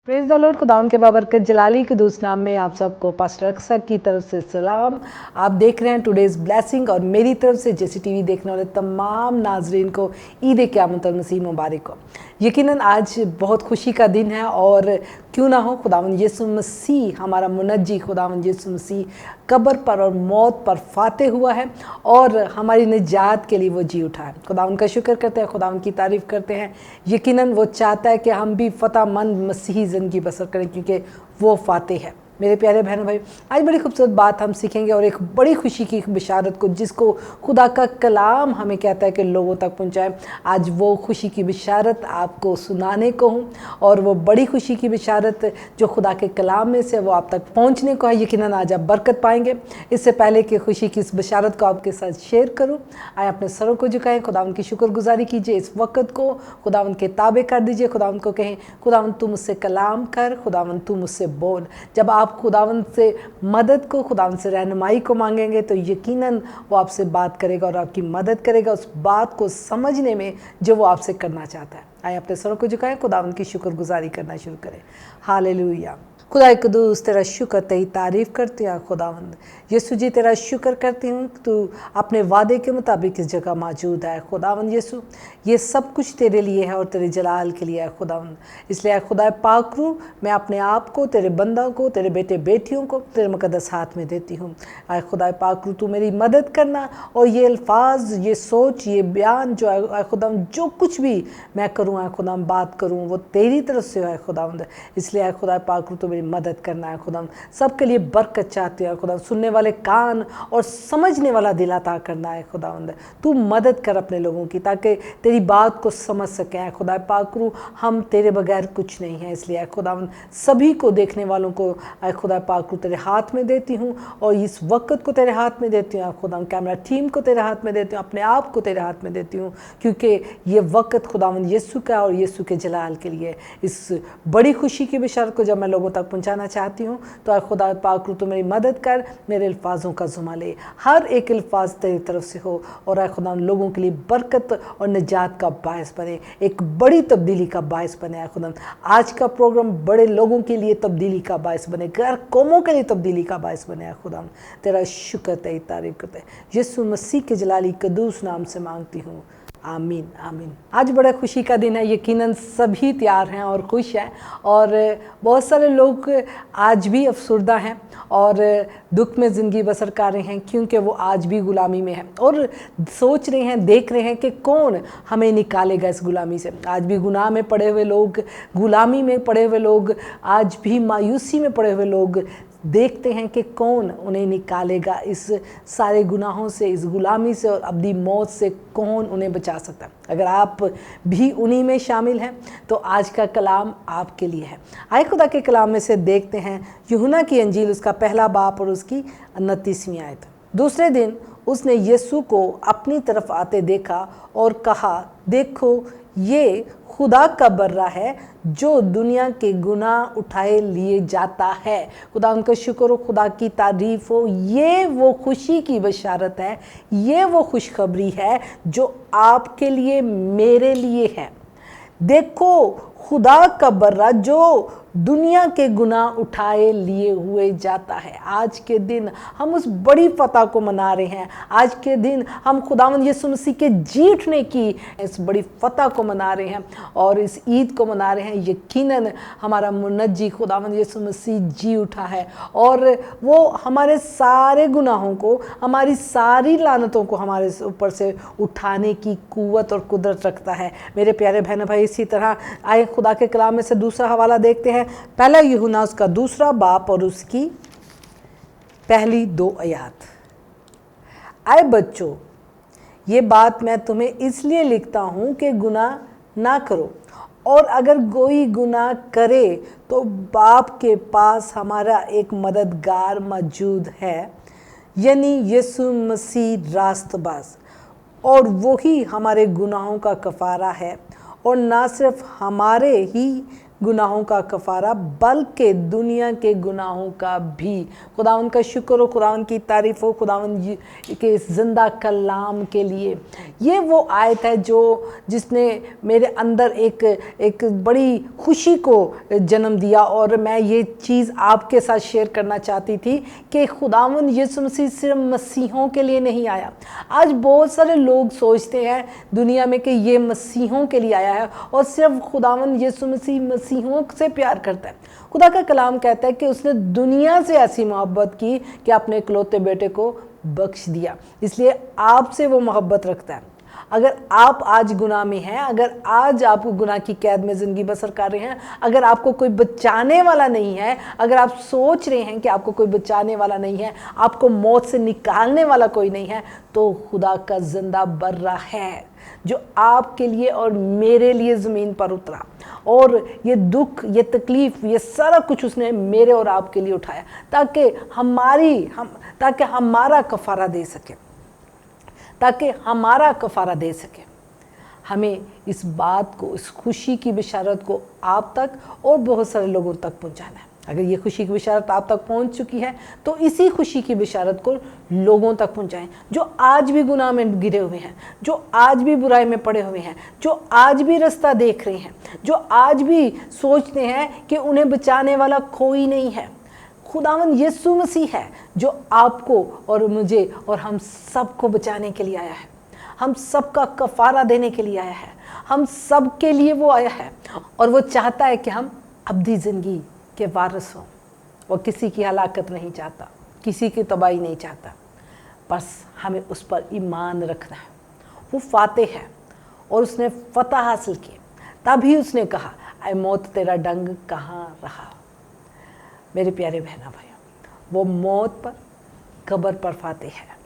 Praise the Lord. खुदावंद के बाबरकत जलाली के दूस नाम में आप सबको पास्टर अक्सर की तरफ से सलाम। आप देख रहे हैं टुडेज ब्लेसिंग और मेरी तरफ से जैसी टीवी देखने वाले तमाम नाजरीन को ईद क़यामत मसीह मुबारक हो। यकीनन आज बहुत खुशी का दिन है और क्यों ना हो, खुदावंद यीशु मसीह हमारा मुनज्जी खुदावंद यीशु मसीह कब्र पर और मौत पर फातेह हुआ है और हमारी निजात के लिए वो जी उठा है। खुदावंद का शुक्र करते हैं, खुदावंद की तारीफ़ करते हैं। यकीनन वो चाहता है कि हम भी फ़तेहमंद मसीही ज़िंदगी बसर करें क्योंकि वो फातेह है। मेरे प्यारे बहन भाई, आज बड़ी खूबसूरत बात हम सीखेंगे और एक बड़ी खुशी की बिशारत को जिसको खुदा का कलाम हमें कहता है कि लोगों तक पहुंचाएं। आज वो खुशी की बिशारत आपको सुनाने को हूं और वो बड़ी खुशी की बिशारत जो खुदा के कलाम में से वो आप तक पहुंचने को है। यकीनन आज आप बरकत पाएंगे। इससे पहले कि खुशी की इस बिशारत को आपके साथ शेयर करूँ, आए अपने सरों को झुकाएं, खुदावंद की शुक्रगुजारी कीजिए। इस वक्त को खुदावंद के ताबे कर दीजिए। खुदावंद को कहें, खुदावंद तू मुझसे कलाम कर, खुदावंद तू मुझसे बोल। जब आप खुदावंद से मदद को, खुदावंद से रहनुमाई को मांगेंगे तो यकीनन वो आपसे बात करेगा और आपकी मदद करेगा उस बात को समझने में जो वो आपसे करना चाहता है। आइए अपने सरों को झुकाएं, खुदावंद की शुक्रगुजारी करना शुरू करें। हालेलुया। खुदा कुदूस तेरा शुक्र, तेरी तारीफ़ करती हूँ खुदावंद यीशु जी। तेरा शुक्र करती हूँ तू अपने वादे के मुताबिक इस जगह मौजूद है खुदावंद यीशु। ये सब कुछ तेरे लिए है और तेरे जलाल के लिए है खुदावंद। इसलिए खुदा पाक रू, मैं अपने आप को, तेरे बंदा को, तेरे बेटे बेटियों को तेरे मुकद्दस हाथ में देती हूँ। आए खुदा पाक रू, तू मेरी मदद करना और ये अल्फाज, ये सोच, ये बयान जो है खुदावंद, जो कुछ भी मैं करूँ है खुदावंद, बात करूँ वो तेरी तरफ से है खुदावंद। इसलिए आए खुदा पाक रू, तो मदद करना है खुदावंद। सबके लिए बरकत चाहती है खुदावंद। सुनने वाले कान और समझने वाला दिल अता करना है खुदावंद। तू मदद कर अपने लोगों की ताकि तेरी बात को समझ सकें खुदा पाक रू। हम तेरे बगैर कुछ नहीं है। इसलिए खुदावंद सभी को, देखने वालों को खुदा पाक रू तेरे हाथ में देती हूँ और इस वक्त को तेरे हाथ में देती हूँ खुदावंद। कैमरा टीम को तेरे हाथ में देती हूँ, अपने आप को तेरे हाथ में देती हूँ क्योंकि ये वक्त खुदावंद यीशु का और यीशु के जलाल के लिए। इस बड़ी खुशी की बिशारत को जब मैं लोगों तक पहुंचाना चाहती हूँ तो खुदा पाक रू तो मेरी मदद कर, मेरे अल्फाजों का जुमा ले, हर एक अल्फाज तेरी तरफ से हो और खुदा लोगों के लिए बरकत और निजात का बायस बने, एक बड़ी तब्दीली का बायस बने खुदा। आज का प्रोग्राम बड़े लोगों के लिए तब्दीली का बायस बने, गैर कौमों के लिए तब्दीली का बायस बने खुदा। तेरा शुक्र, तेरी तारीफ करते यीशु मसीह के जलाली कदूस नाम से मांगती हूँ, आमीन आमीन। आज बड़ा खुशी का दिन है। यकीनन सभी तैयार हैं और खुश हैं और बहुत सारे लोग आज भी अफसरदा हैं और दुख में ज़िंदगी बसर कर रहे हैं क्योंकि वो आज भी गुलामी में हैं और सोच रहे हैं, देख रहे हैं कि कौन हमें निकालेगा इस गुलामी से। आज भी गुनाह में पड़े हुए लोग, गुलामी में पड़े हुए लोग, आज भी मायूसी में पड़े हुए लोग देखते हैं कि कौन उन्हें निकालेगा इस सारे गुनाहों से, इस गुलामी से और अब्दी मौत से कौन उन्हें बचा सकता है। अगर आप भी उन्हीं में शामिल हैं तो आज का कलाम आपके लिए है। आए खुदा के कलाम में से देखते हैं यूहन्ना की अंजील, उसका पहला बाब और उसकी 29वीं आयत। दूसरे दिन उसने यीशु को अपनी तरफ आते देखा और कहा, देखो ये खुदा का बर्रा है जो दुनिया के गुनाह उठाए लिए जाता है। खुदा उनका शुक्र हो, खुदा की तारीफ हो। ये वो खुशी की बशारत है, ये वो खुशखबरी है जो आपके लिए, मेरे लिए है। देखो खुदा का बर्रा जो दुनिया के गुनाह उठाए लिए हुए जाता है। आज के दिन हम उस बड़ी फतह को मना रहे हैं। आज के दिन हम खुदावंद यीशु मसीह के जी उठने की इस बड़ी फतह को मना रहे हैं और इस ईद को मना रहे हैं। यकीनन हमारा मुनज्जी खुदावंद यीशु मसीह जी उठा है और वो हमारे सारे गुनाहों को, हमारी सारी लानतों को हमारे ऊपर से उठाने की कुव्वत और कुदरत रखता है। मेरे प्यारे बहन भाई, इसी तरह आए खुदा के कलाम में से दूसरा हवाला देखते हैं। पहला यूहन्ना उसका दूसरा बाप और उसकी पहली 2 आयत। आए बच्चों, ये बात मैं तुम्हें इसलिए लिखता हूँ कि गुनाह ना करो, और अगर कोई गुनाह करे तो बाप के पास हमारा एक मददगार मौजूद है, यानी यीशु मसीह रास्तबाज, और वही हमारे गुनाहों का कफारा है और ना सिर्फ हमारे ही गुनाहों का कफ़ारा बल्कि दुनिया के गुनाहों का भी। खुदावंद का शुक्र हो, खुदावंद की तारीफ़ हो खुदावंद के ज़िंदा कलाम के लिए। ये वो आयत है जिसने मेरे अंदर एक बड़ी खुशी को जन्म दिया, और मैं ये चीज़ आपके साथ शेयर करना चाहती थी कि खुदावंद यीशु मसीह सिर्फ मसीहों के लिए नहीं आया। आज बहुत सारे लोग सोचते हैं दुनिया में कि ये मसीहों के लिए आया है, और सिर्फ खुदावंद यीशु मसीह मसीहों से प्यार करता है। खुदा का कलाम कहता है कि उसने दुनिया से ऐसी मोहब्बत की कि अपने इकलौते बेटे को बख्श दिया, इसलिए आपसे वो मोहब्बत रखता है। अगर आप आज गुनाह में हैं, अगर आज आप गुनाह की कैद में ज़िंदगी बसर कर रहे हैं, अगर आपको कोई बचाने वाला नहीं है, अगर आप सोच रहे हैं कि आपको कोई बचाने वाला नहीं है, आपको मौत से निकालने वाला कोई नहीं है, तो खुदा का जिंदा बर्रा है जो आपके लिए और मेरे लिए ज़मीन पर उतरा, और ये दुख, ये तकलीफ़, ये सारा कुछ उसने मेरे और आपके लिए उठाया ताकि हमारा कफ़ारा दे सके, ताकि हमारा कफ़ारा दे सके। हमें इस बात को, इस खुशी की बिशारत को आप तक और बहुत सारे लोगों तक पहुंचाना है। अगर ये खुशी की बिशारत आप तक पहुंच चुकी है तो इसी खुशी की बिशारत को लोगों तक पहुंचाएं जो आज भी गुनाह में गिरे हुए हैं, जो आज भी बुराई में पड़े हुए हैं, जो आज भी रास्ता देख रहे हैं, जो आज भी सोचते हैं कि उन्हें बचाने वाला कोई नहीं है। खुदावंद यीशु मसीह है जो आपको और मुझे और हम सबको बचाने के लिए आया है, हम सबका कफ़ारा देने के लिए आया है, हम सब के लिए वो आया है, और वो चाहता है कि हम अब्दी ज़िंदगी के वारिस हों। वो किसी की हलाकत नहीं चाहता, किसी की तबाही नहीं चाहता, बस हमें उस पर ईमान रखना है। वो फातेह है और उसने फतह हासिल की, तभी उसने कहा, ऐ मौत तेरा डंग कहाँ रहा। मेरे प्यारे बहना भाइयों, वो मौत पर, कब्र पर फातेह है।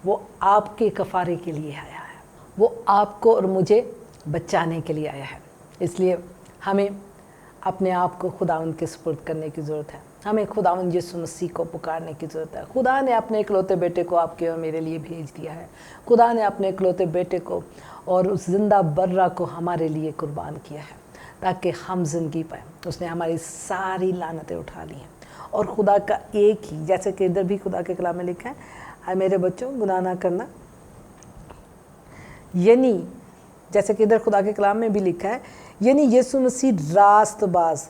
वो आपके कफ़ारे के लिए आया है, वो आपको और मुझे बचाने के लिए आया है। इसलिए हमें अपने आप को खुदावंद के सुपुर्द करने की ज़रूरत है। हमें खुदावंद यीशु मसीह को पुकारने की ज़रूरत है। खुदा ने अपने इकलौते बेटे को आपके और मेरे लिए भेज दिया है। खुदा ने अपने इकलौते बेटे को और उस जिंदा बर्रा को हमारे लिए कुर्बान किया है ताकि हम जिंदगी पाएँ। उसने हमारी सारी लानतें उठा ली हैं, और खुदा का एक ही, जैसे कि इधर भी खुदा के कलाम में लिखा है, आए मेरे बच्चों गुनाह ना करना, यानी जैसे कि इधर खुदा के कलाम में भी लिखा है, यानी यीशु मसीह रास्तबाज,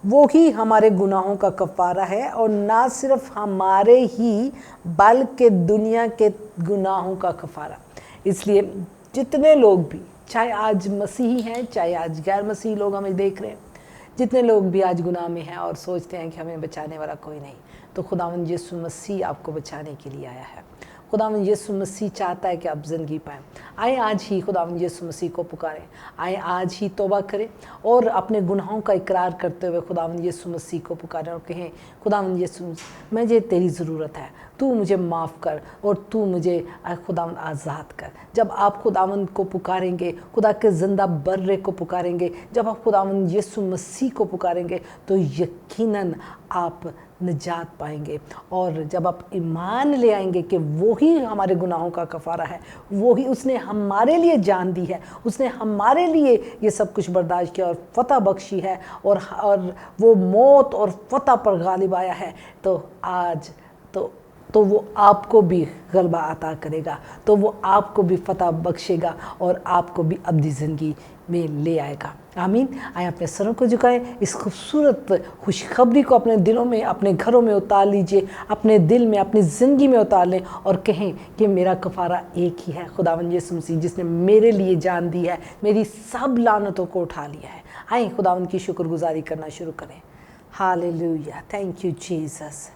वो ही हमारे गुनाहों का कफ़ारा है, और ना सिर्फ हमारे ही बल्कि दुनिया के गुनाहों का कफ़ारा। इसलिए जितने लोग भी, चाहे आज मसीही हैं, चाहे आज गैर मसीही लोग हमें देख रहे हैं, जितने लोग भी आज गुनाह में हैं और सोचते हैं कि हमें बचाने वाला कोई नहीं, तो खुदावंद यीशु मसीह आपको बचाने के लिए आया है। खुदावंद यीशु मसीह चाहता है कि आप ज़िंदगी पाएँ। आए आज ही खुदावंद यीशु मसीह को पुकारें, आए आज ही तौबा करें और अपने गुनाहों का इकरार करते हुए खुदावंद यीशु मसीह को पुकारें और कहें, खुदावंद यीशु मुझे तेरी ज़रूरत है, तू मुझे माफ़ कर और तू मुझे खुदावंद आज़ाद कर। जब आप खुदावंद को पुकारेंगे, खुदा के ज़िंदा बर्रे को पुकारेंगे, जब आप खुदावंद यीशु मसीह को पुकारेंगे, तो यकीनन आप निजात पाएंगे। और जब आप ईमान ले आएंगे कि वो ही हमारे गुनाहों का कफ़ारा है, वो ही उसने हमारे लिए जान दी है, उसने हमारे लिए ये सब कुछ बर्दाश्त किया और फतह बख्शी है, और वो मौत और फतह पर गालिब आया है, तो आज तो वो आपको भी गलबा अता करेगा, तो वो आपको भी फतह बख्शेगा और आपको भी अब्दी ज़िंदगी में ले आएगा। आमीन। आए अपने सरों को झुकाएं, इस खूबसूरत खुशखबरी को अपने दिलों में, अपने घरों में उतार लीजिए, अपने दिल में, अपनी ज़िंदगी में उतार लें और कहें कि मेरा कफ़ारा एक ही है, खुदावंद यीशु मसीह, जिसने मेरे लिए जान दी है, मेरी सब लानतों को उठा लिया है। आए खुदावंद की शुक्रगुजारी करना शुरू करें। Hallelujah, thank you Jesus.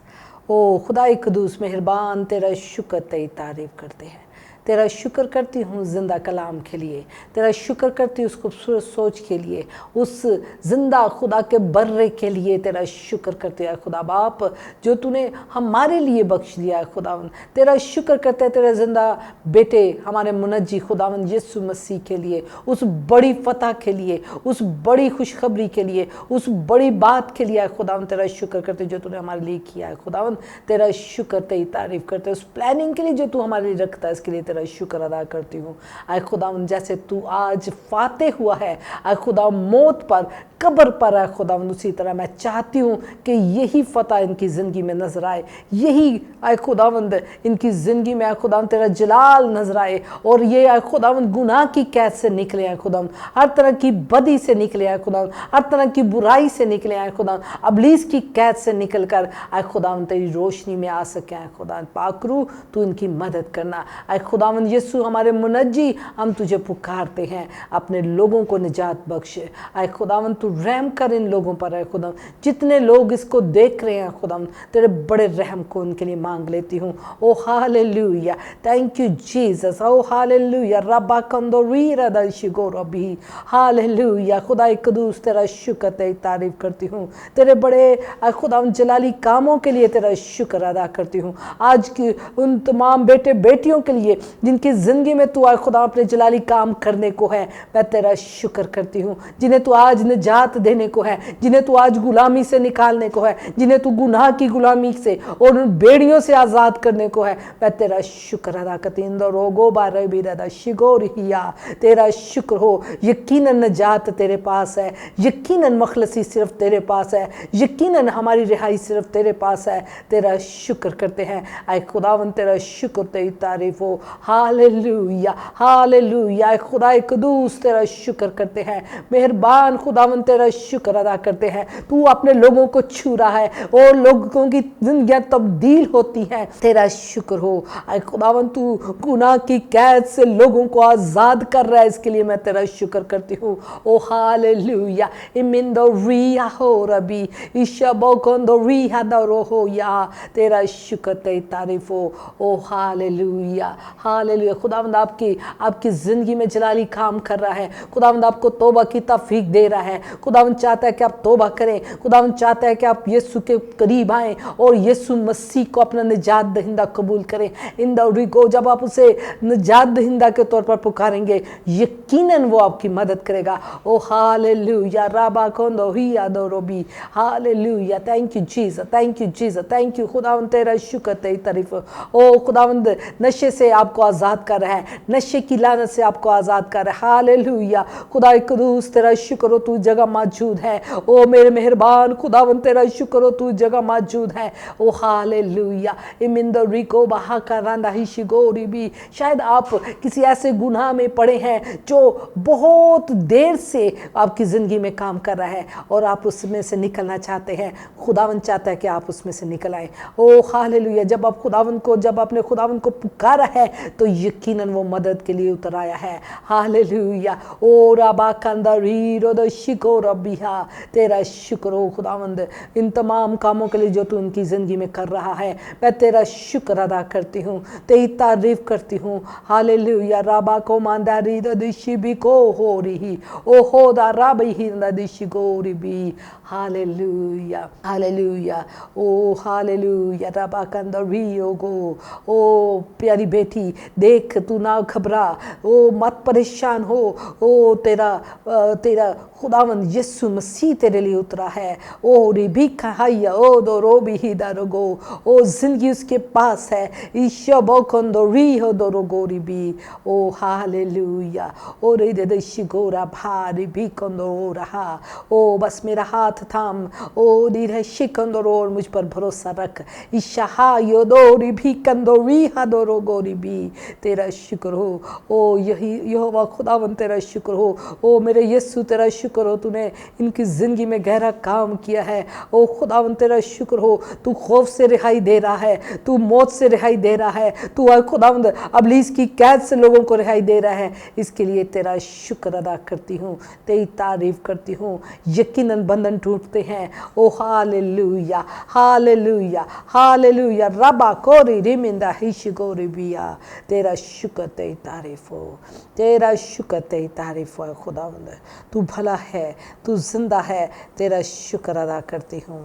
ओ खुदा क़ुद्दूस मेहरबान, तेरा शुक्र, तेरी तारीफ़ करते हैं, तेरा शुक्र करती हूँ ज़िंदा कलाम के लिए, तेरा शुक्र करती हूँ उस खूबसूरत सोच के लिए, उस ज़िंदा खुदा के बर्रे के लिए तेरा शुक्र करते हैं खुदा बाप, जो तूने हमारे लिए बख्श दिया है खुदावन। तेरा शुक्र करते हैं तेरे ज़िंदा बेटे हमारे मुनज्जी खुदावन यीशु मसीह के लिए, उस बड़ी फतह के लिए, उस बड़ी खुशखबरी के लिए, उस बड़ी बात के लिए खुदावन। तेरा शुक्र करते जो तूने हमारे लिए किया है खुदावन। तेरा शुक्र, तेरी तारीफ़ करते उस प्लानिंग के लिए जो तू हमारे लिए रखता है, इसके लिए तेरा शुक्र अदा करती हूँ। आए खुदावन जैसे तू आज फाते हुआ है आए खुदा मौत पर, कब्र पर आए खुदावन, उसी तरह मैं चाहती हूँ कि यही फतह इनकी ज़िंदगी में नजर आए, यही आए खुदावंद इनकी ज़िंदगी में आए खुदावन तेरा जलाल नजर आए, और ये आए खुदावन गुनाह की कैद से निकले आए खुदावन, हर तरह की बदी से निकले आए खुदावन, हर तरह की बुराई से निकले आए खुदावन, अबलीस की कैद से निकल कर आए खुदावन तेरी रोशनी में आ सके आए खुदावन। पाकरू तू इनकी मदद करना आए खुदावन। यीशु हमारे मुनज्जी, हम तुझे पुकारते हैं, अपने लोगों को निजात बख्श आए खुदावन। तू रहम कर इन लोगों पर आए खुदावन, जितने लोग इसको देख रहे हैं खुदावन, तेरे बड़े रहम को उनके लिए मांग लेती हूँ। ओ हालेलुया, थैंक यू जीसस। ओ हालेलुया, रब्बा कंदोरी रदा शिगो रबी, हालेलुया। खुदा कदूस तेरा शुक्र तेरी तारीफ करती हूँ, तेरे बड़े खुदावन जलाली कामों के लिए तेरा शुक्र अदा करती हूँ। आज की उन तमाम बेटे बेटियों के लिए जिनकी ज़िंदगी में तू खुदा अपने जलाली काम करने को है, मैं तेरा शुक्र करती हूँ। जिन्हें तू आज निजात देने को है, जिन्हें तू आज गुलामी से निकालने को है, जिन्हें तू गुनाह की गुलामी से और उन बेड़ियों से आज़ाद करने को है, मैं तेरा शुक्र अदा करती हूँ। रोगो बारे भी दादा शिगोर हिया, तेरा शुक्र हो। यकीनन निजात तेरे पास है, यकीनन मखलसी सिर्फ तेरे पास है, यकीनन हमारी रिहाई सिर्फ तेरे पास है। तेरा शुक्र करते हैं आए खुदावन, तेरा शुक्र तेरी तारीफ हो। Hallelujah, hallelujah. खुदा कदूस तेरा शुक्र करते हैं, मेहरबान खुदावन तेरा शुक्र अदा करते हैं। तू अपने लोगों को छू रहा है और लोगों की जिंदगियां तब्दील होती हैं, तेरा शुक्र हो। आए खुदावन तू गुनाह की कैद से लोगों को आज़ाद कर रहा है, इसके लिए मैं तेरा शुक्र करती हूँ। ओ हालेलुया, इमिंदो रिया हो रबी ईशबो कंदो रिया दरो हो या, तेरा शुक्र तेरी तारीफ हो। ओ हालेलुया, हालेलुया। खुदावंद आपकी ज़िंदगी में जलाली काम कर रहा है। खुदावंद आपको तौबा की तौफीक दे रहा है। खुदावंद चाहता है कि आप तौबा करें। खुदावंद चाहता है कि आप यीशु के करीब आएँ और यीशु मसीह को अपना निजात दहिंदा कबूल करें। इन दौरी को जब आप उसे निजात दहिंदा के तौर पर पुकारेंगे, यकीनन वो आपकी मदद करेगा। ओ हालेलुया, राबा कोंदो हिया दो रोबी, hallelujah. Thank you Jesus, thank you Jesus, thank you खुदावंद तेरा शुक्र तेरी तारीफ। ओ खुदावंद नशे से आपको आज़ाद कर रहा है, नशे की लानत से आपको आज़ाद कर रहा है। हालेलुया, खुदा कदूस तेरा शुक्र हो, तू जगह मौजूद है। ओ मेरे मेहरबान खुदावंद तेरा शुक्र हो, तू जगह मौजूद है। ओ हालेलुया, इमिंदो रिको बहा का रांदा ही शिगोरी भी। शायद आप किसी ऐसे गुनाह में पड़े हैं जो बहुत देर से आपकी ज़िंदगी में काम कर रहा है और आप उसमें से निकलना चाहते हैं। खुदावंद चाहता है कि आप उसमें से निकल आए। ओ हालेलुया, जब आपने खुदावंद को पुकारा है तो यकीनन वो मदद के लिए उतर आया है। हालेलुया। ओ रबा कंदरी रोदो शिको रबिहा, तेरा शुक्र हो खुदावंद इन तमाम कामों के लिए जो तू उनकी ज़िंदगी में कर रहा है। मैं तेरा शुक्र अदा करती हूँ, तेरी तारीफ करती हूँ। हालेलुया, रबा को मांदारी दिशी भी को हो रही, ओ हो दा रबी ही दिशी गोरी भी। हालेलुया, हालेलुया, ओ हालेलुया, रबा कंदरी ओ प्यारी बेटी देख, तू ना घबरा, ओ मत परेशान हो। ओ तेरा खुदावंद यीशु मसीह तेरे लिए उतरा है। ओ रिबी कहाया ओ दो रोबी ही दारोगो, ओ जिंदगी उसके पास है। ईशबो कंदो री हो दो रोगो रिबी। ओ हालेलुया, ओ रे दे शिगोरा भारी भी कंदो रहा। ओ बस मेरा हाथ थाम, ओ दी शिकंदो और मुझ पर भरोसा रख। ईशहा यो दो रिबी कंदो री हा दो रोगो रिबी, तेरा शुक्र हो। ओ यही यहोवा खुदावंद तेरा शुक्र हो। ओ मेरे यीशु तेरा शुक्र हो, तूने इनकी ज़िंदगी में गहरा काम किया है। ओ खुदावंद तेरा शुक्र हो, तू खौफ से रिहाई दे रहा है, तू मौत से रिहाई दे रहा है, तू खुदावंद अबलीस की कैद से लोगों को रिहाई दे रहा है। इसके लिए तेरा शुक्र अदा करती हूँ, तेरी तारीफ करती हूँ। यकीनन बंधन टूटते हैं। ओ हालेलुया, हालेलुया, हालेलुया, रबा कोरी रिमिंदा हिशगोरी बिया, तेरा शुक्र तेरी तारीफ हो, तेरा शुक्र तेरी तारीफ हो। खुदावंद तू भला है, तू जिंदा है, तेरा शुक्र अदा करती हूँ।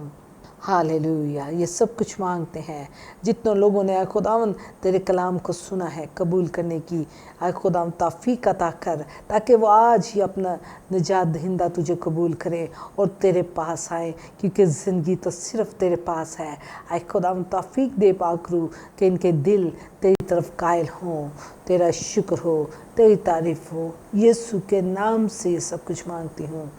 हालेलुया। ये सब कुछ मांगते हैं जितने लोगों ने आए खुदावन तेरे कलाम को सुना है कबूल करने की, आए खुदावन तौफीक अता कर ताकि वो आज ही अपना निजात दहिंदा तुझे कबूल करे और तेरे पास आए, क्योंकि ज़िंदगी तो सिर्फ तेरे पास है। आए खुदावन तौफीक दे पाकरू कि इनके दिल तेरी तरफ कायल हों, तेरा शुक्र हो, तेरी तारीफ़ हो। यीशु के नाम से ये सब कुछ मांगती हूँ,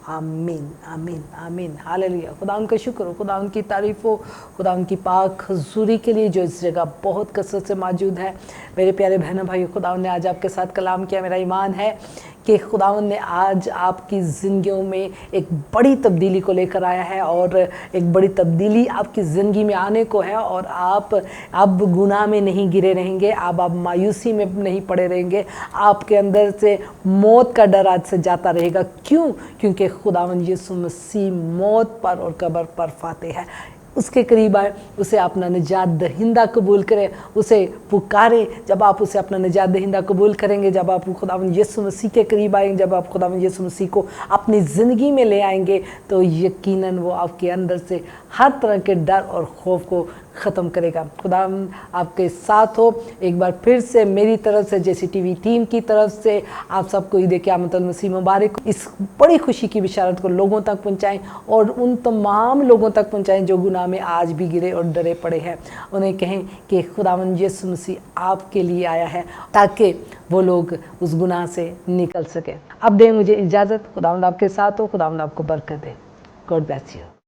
आमीन आमीन आमीन। हालेलुया। खुदा उनका शुक्र हो, खुदा उनकी तारीफ़ हो, खुदा उनकी पाक हजूरी के लिए जो इस जगह बहुत कसरत से मौजूद है। मेरे प्यारे बहनों भाइयों, खुदा ने आज आपके साथ कलाम किया। मेरा ईमान है कि खुदावन ने आज आपकी ज़िंदगियों में एक बड़ी तब्दीली को लेकर आया है और एक बड़ी तब्दीली आपकी ज़िंदगी में आने को है। और आप अब गुनाह में नहीं गिरे रहेंगे, अब आप मायूसी में नहीं पड़े रहेंगे, आपके अंदर से मौत का डर आज से जाता रहेगा। क्यों? क्योंकि खुदावन यीशु मसीह मौत पर और कब्र पर फातेह है। उसके करीब आए, उसे अपना निजात दहिंदा कबूल करें, उसे पुकारें। जब आप उसे अपना निजात दहिंदा कबूल करेंगे, जब आप खुदावंद यीशु मसीह के करीब आएंगे, जब आप खुदावंद यीशु मसीह को अपनी ज़िंदगी में ले आएंगे, तो यकीनन वो आपके अंदर से हर तरह के डर और खौफ को ख़त्म करेगा। खुदा आपके साथ हो। एक बार फिर से मेरी तरफ से, जैसी टीवी टीम की तरफ से, आप सबको ईद क़यामत मसीह मुबारक। इस बड़ी खुशी की बिशारत को लोगों तक पहुंचाएं और उन तमाम लोगों तक पहुंचाएं जो गुनाह में आज भी गिरे और डरे पड़े हैं। उन्हें कहें कि खुदावंद यीशु मसीह आपके लिए आया है ताकि वो लोग उस गुनाह से निकल सके। अब दें मुझे इजाज़त। खुदावंद आपके साथ हो, खुदावंद आपको बरकत दे। God bless you.